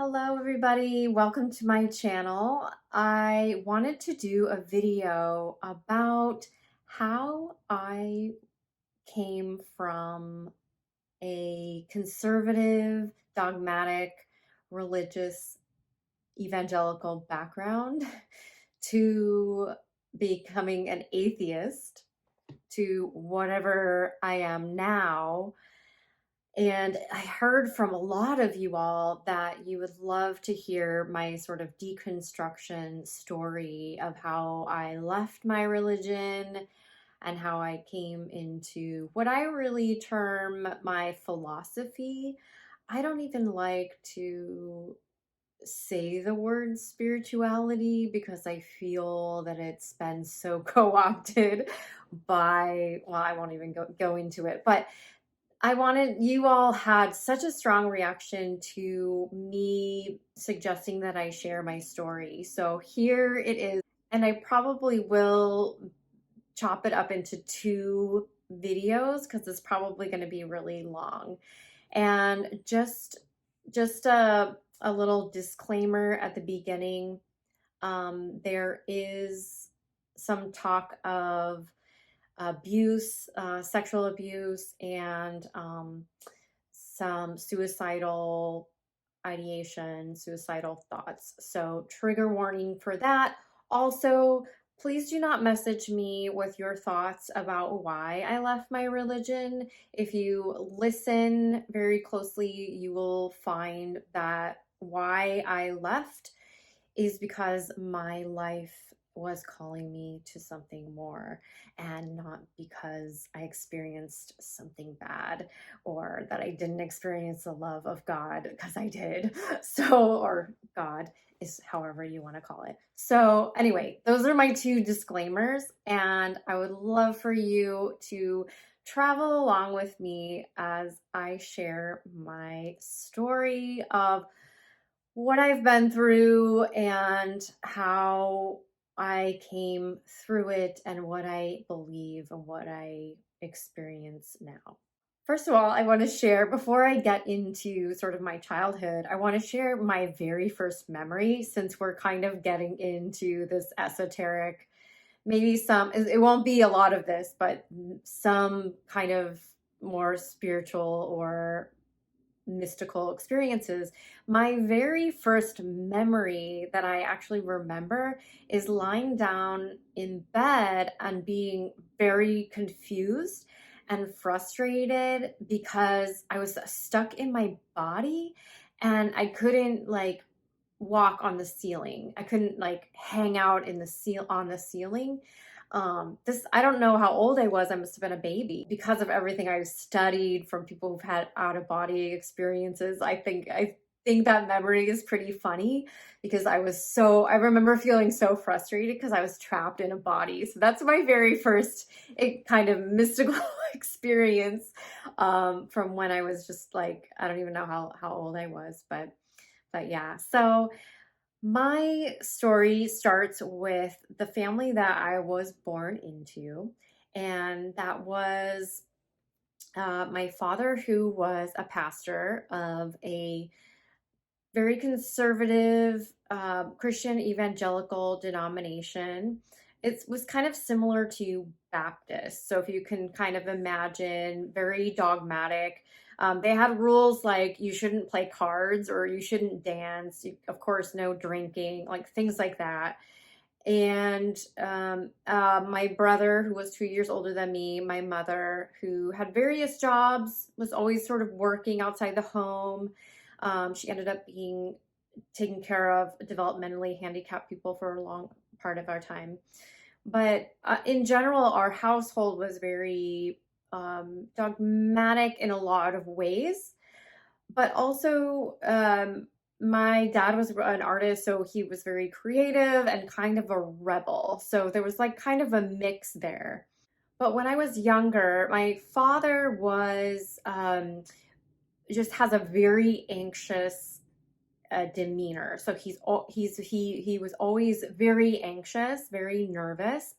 Hello everybody, welcome to my channel. I wanted to do a video about how I came from a conservative, dogmatic, religious, evangelical background to becoming an atheist to whatever I am now. And I heard from a lot of you all that you would love to hear my sort of deconstruction story of how I left my religion and how I came into what I really term my philosophy. I don't even like to say the word spirituality because I feel that it's been so co-opted by, well, I won't even go into it, but you all had such a strong reaction to me suggesting that I share my story. So here it is. And I probably will chop it up into two videos because it's probably going to be really long. And just a little disclaimer at the beginning. There is some talk of abuse, sexual abuse, and some suicidal ideation, suicidal thoughts. So, trigger warning for that. Also, please do not message me with your thoughts about why I left my religion. If you listen very closely, you will find that why I left is because my life was calling me to something more and not because I experienced something bad or that I didn't experience the love of God, because I did. So, or God is however you want to call it. So, anyway, those are my two disclaimers, and I would love for you to travel along with me as I share my story of what I've been through and how I came through it and what I believe and what I experience now. First of all, I want to share, before I get into sort of my childhood, I want to share my very first memory, since we're kind of getting into this esoteric, maybe it won't be a lot of this, but some kind of more spiritual or mystical experiences. My very first memory that I actually remember is lying down in bed and being very confused and frustrated because I was stuck in my body and I couldn't walk on the ceiling. I couldn't hang out in on the ceiling. This, I don't know how old I was. I must have been a baby because of everything I've studied from people who've had out of body experiences. I think that memory is pretty funny because I remember feeling so frustrated because I was trapped in a body. So that's my very first kind of mystical experience, from when I was just I don't even know how old I was, but yeah. So my story starts with the family that I was born into, and that was my father, who was a pastor of a very conservative Christian evangelical denomination. It was kind of similar to Baptist. So if you can kind of imagine, very dogmatic. They had rules like you shouldn't play cards or you shouldn't dance. Of course, no drinking, like things like that. And my brother, who was 2 years older than me, my mother, who had various jobs, was always sort of working outside the home. She ended up being taking care of developmentally handicapped people for a long part of our time. But in general, our household was very dogmatic in a lot of ways. But also, my dad was an artist, so he was very creative and kind of a rebel. So there was kind of a mix there. But when I was younger, my father was just has a very anxious demeanor. So he was always very anxious, very nervous.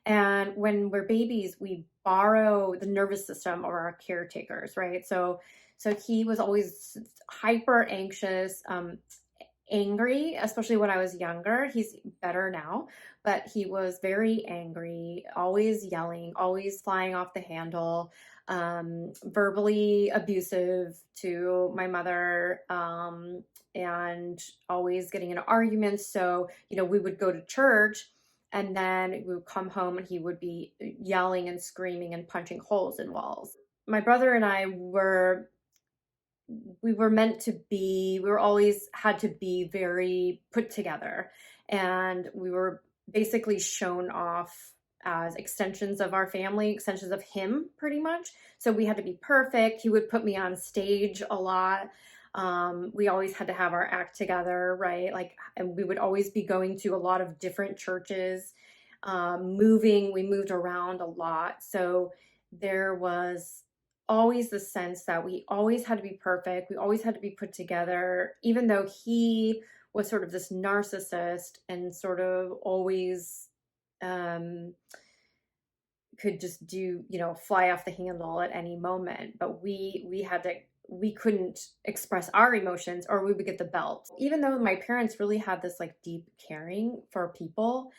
And when we're babies, we borrow the nervous system of our caretakers, right? So he was always hyper anxious. angry, especially when I was younger. He's better now, but he was very angry, always yelling, always flying off the handle, verbally abusive to my mother, and always getting into arguments. So, we would go to church and then we would come home and he would be yelling and screaming and punching holes in walls. My brother and I were meant to be, we were always had to be very put together, and we were basically shown off as extensions of our family, extensions of him, pretty much. So we had to be perfect. He would put me on stage a lot. We always had to have our act together, right? Like, and we would always be going to a lot of different churches, we moved around a lot. So there was always the sense that we always had to be perfect. We always had to be put together, even though he was sort of this narcissist and sort of always um, could just do, fly off the handle at any moment. But we couldn't express our emotions or we would get the belt. Even though my parents really had this like deep caring for people,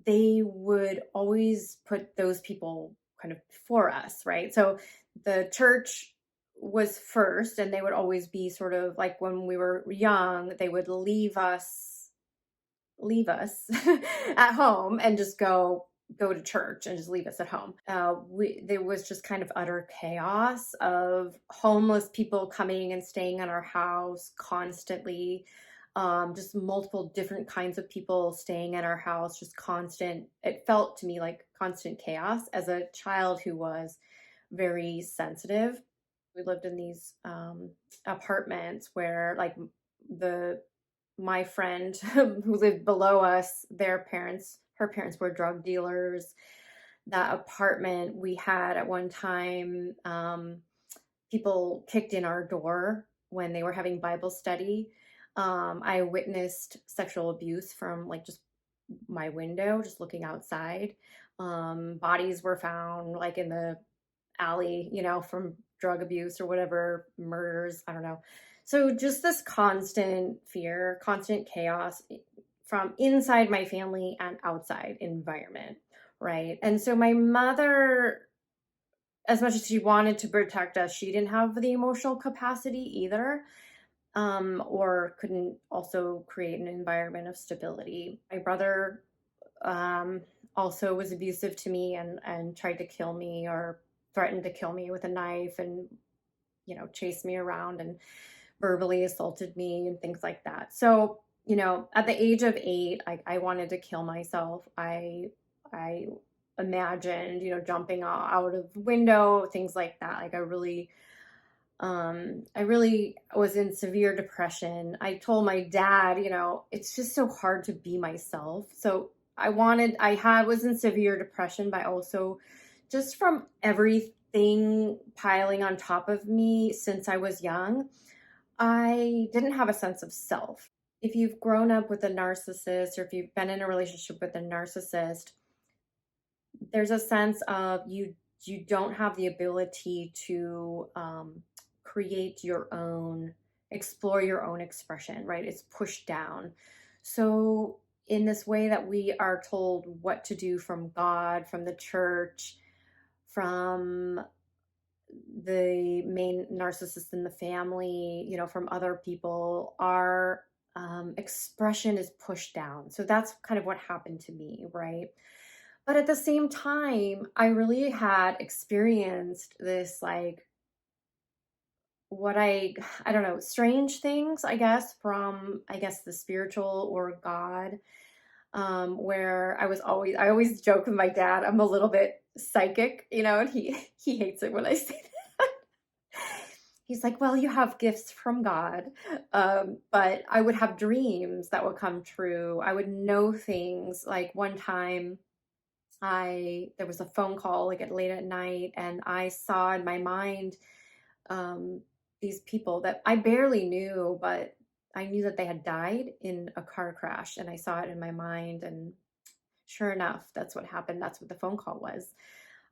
they would always put those people kind of before us, right? So the church was first, and they would always be sort of like when we were young, they would leave us at home and just go to church and just leave us at home. There was just kind of utter chaos of homeless people coming and staying in our house constantly. Just multiple different kinds of people staying at our house, just constant. It felt to me like constant chaos as a child who was very sensitive. We lived in these apartments where, like, the my friend who lived below us, her parents were drug dealers. That apartment we had at one time, people kicked in our door when they were having Bible study. I witnessed sexual abuse from like just my window, just looking outside. Bodies were found like in the alley, from drug abuse or whatever, murders, I don't know. So just this constant fear, constant chaos from inside my family and outside environment, right? And so my mother, as much as she wanted to protect us, she didn't have the emotional capacity either, or couldn't also create an environment of stability. My brother also was abusive to me and tried to kill me or threatened to kill me with a knife and chased me around and verbally assaulted me and things like that. So at the age of 8, I wanted to kill myself. I imagined jumping out of the window, things like that. Like I really was in severe depression. I told my dad, it's just so hard to be myself. So was in severe depression, but also just from everything piling on top of me since I was young, I didn't have a sense of self. If you've grown up with a narcissist or if you've been in a relationship with a narcissist, there's a sense of you don't have the ability to create your own, explore your own expression, right? It's pushed down. So in this way that we are told what to do from God, from the church, from the main narcissist in the family, from other people, our expression is pushed down. So that's kind of what happened to me, right? But at the same time, I really had experienced this, like, I don't know, strange things, I guess, from, I guess, the spiritual or God, where I always joke with my dad, I'm a little bit psychic, and he hates it when I say that. He's like, well, you have gifts from God. But I would have dreams that would come true. I would know things. Like one time, there was a phone call like at late at night, and I saw in my mind these people that I barely knew, but I knew that they had died in a car crash, and I saw it in my mind, and sure enough, that's what happened. That's what the phone call was.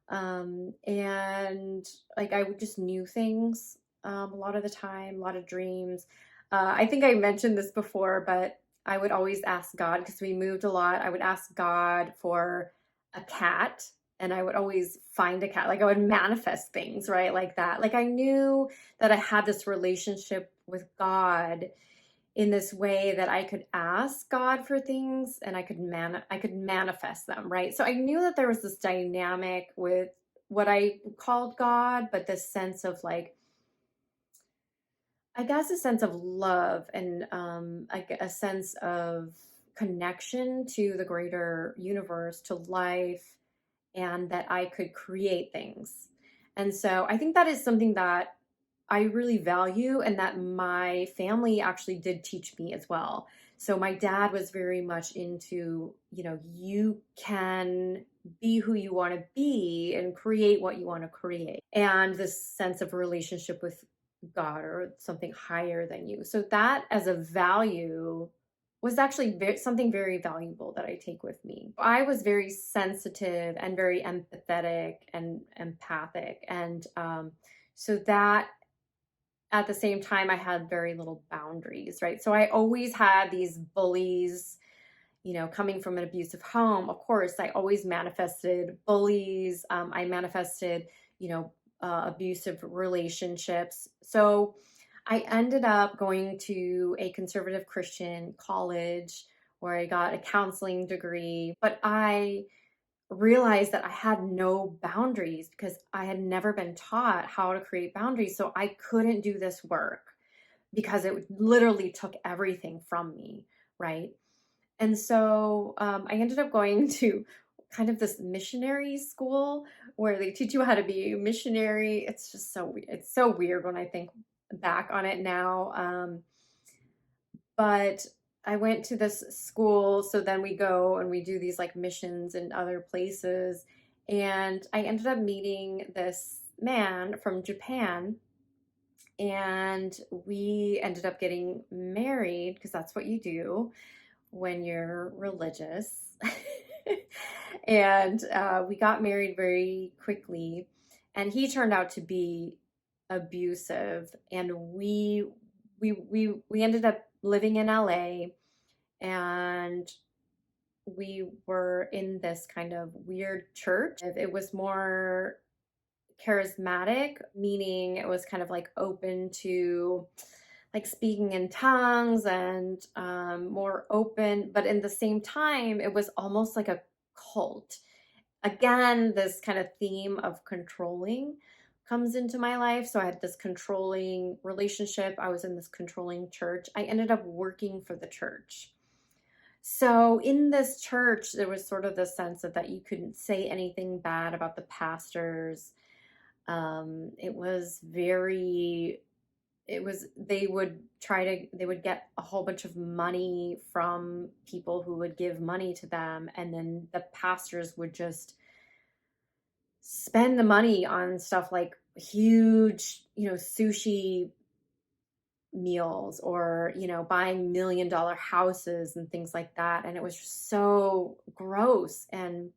And like I just knew things a lot of the time, a lot of dreams. I think I mentioned this before, but I would always ask God because we moved a lot. I would ask God for a cat, and I would always find a cat. Like I would manifest things, right? Like that. Like I knew that I had this relationship with God in this way that I could ask God for things and I could manifest them, right? So I knew that there was this dynamic with what I called God, but this sense of like, I guess a sense of love and a sense of connection to the greater universe, to life, and that I could create things. And so I think that is something that I really value and that my family actually did teach me as well. So my dad was very much into, you can be who you want to be and create what you want to create. And this sense of relationship with God or something higher than you. So that as a value was actually something very valuable that I take with me. I was very sensitive and very empathetic and empathic. And so that at the same time, I had very little boundaries, right? So I always had these bullies, coming from an abusive home. Of course, I always manifested bullies. I manifested, abusive relationships. So I ended up going to a conservative Christian college where I got a counseling degree, but I realized that I had no boundaries because I had never been taught how to create boundaries. So I couldn't do this work because it literally took everything from me, right? And so I ended up going to kind of this missionary school where they teach you how to be a missionary. It's just it's so weird when I think back on it now. But I went to this school, so then we go and we do these like missions in other places. And I ended up meeting this man from Japan, and we ended up getting married because that's what you do when you're religious. And we got married very quickly, and he turned out to be abusive, and we ended up living in LA, and we were in this kind of weird church. It was more charismatic, meaning it was kind of like open to like speaking in tongues and more open, but in the same time, it was almost like a cult. Again, this kind of theme of controlling comes into my life. So I had this controlling relationship. I was in this controlling church. I ended up working for the church. So in this church, there was sort of the sense of that you couldn't say anything bad about the pastors. It was very, it was, they would get a whole bunch of money from people who would give money to them. And then the pastors would just spend the money on stuff like huge, sushi meals or, buying $1 million houses and things like that. And it was just so gross. And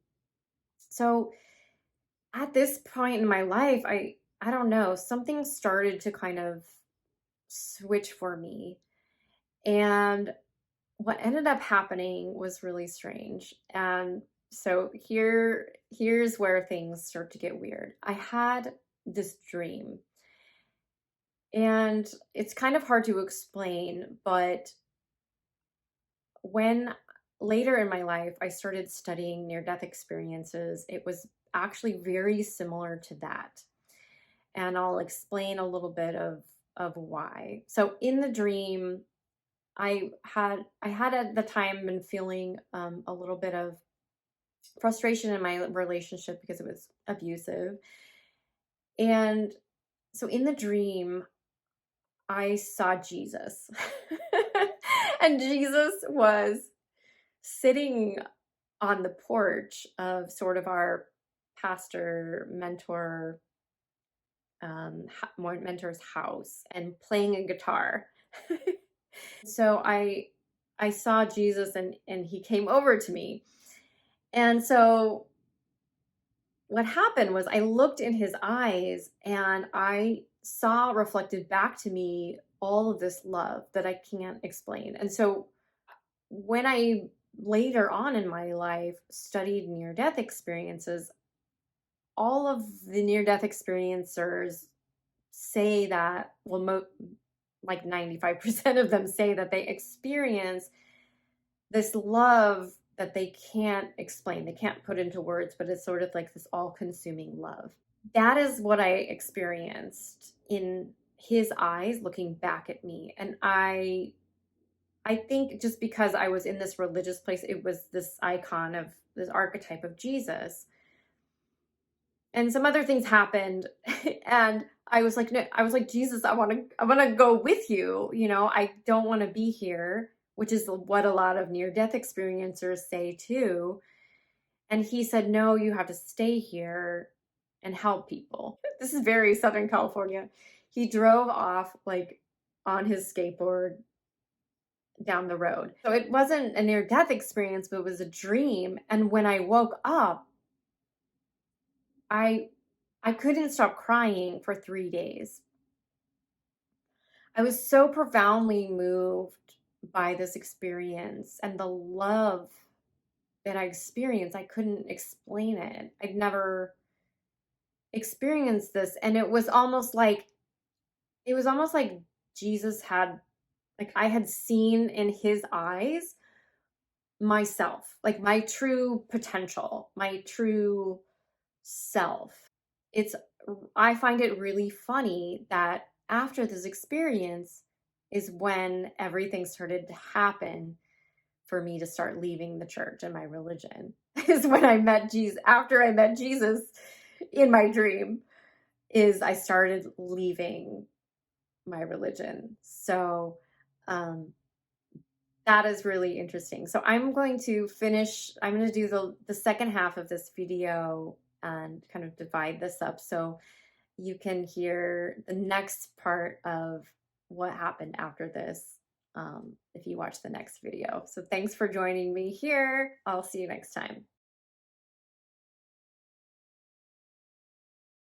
so at this point in my life, I don't know, something started to kind of switch for me. And what ended up happening was really strange. And so here's where things start to get weird. I had this dream, and it's kind of hard to explain, but when later in my life I started studying near death experiences, it was actually very similar to that. And I'll explain a little bit of why. So in the dream, I had at the time been feeling a little bit of frustration in my relationship because it was abusive. And so in the dream, I saw Jesus. And Jesus was sitting on the porch of sort of our pastor mentor mentor's house and playing a guitar. So I saw Jesus, and he came over to me. And so what happened was I looked in his eyes and I saw reflected back to me all of this love that I can't explain. And so when I later on in my life studied near death experiences, all of the near death experiencers say that, well, like 95% of them say that they experience this love that they can't explain. They can't put into words, but it's sort of like this all consuming love. That is what I experienced in his eyes looking back at me. And I think just because I was in this religious place, it was this icon of this archetype of Jesus. And some other things happened and I was like, no, I was like, Jesus, I want to go with you. You know, I don't want to be here, which is what a lot of near death experiencers say too. And he said, no, you have to stay here and help people. This is very Southern California. He drove off like on his skateboard down the road. So it wasn't a near death experience, but it was a dream. And when I woke up, I I couldn't stop crying for 3 days. I was so profoundly moved by this experience and the love that I experienced. I couldn't explain it. I'd never experienced this, and it was almost like Jesus had, like, I had seen in his eyes myself, like my true potential, my true self. It's I find it really funny that after this experience is when everything started to happen for me to start leaving the church and my religion. Is when I met Jesus. After I met Jesus in my dream, is I started leaving my religion. So that is really interesting. So I'm going to do the second half of this video and kind of divide this up so you can hear the next part of what happened after this if you watch the next video. So thanks for joining me here. I'll see you next time.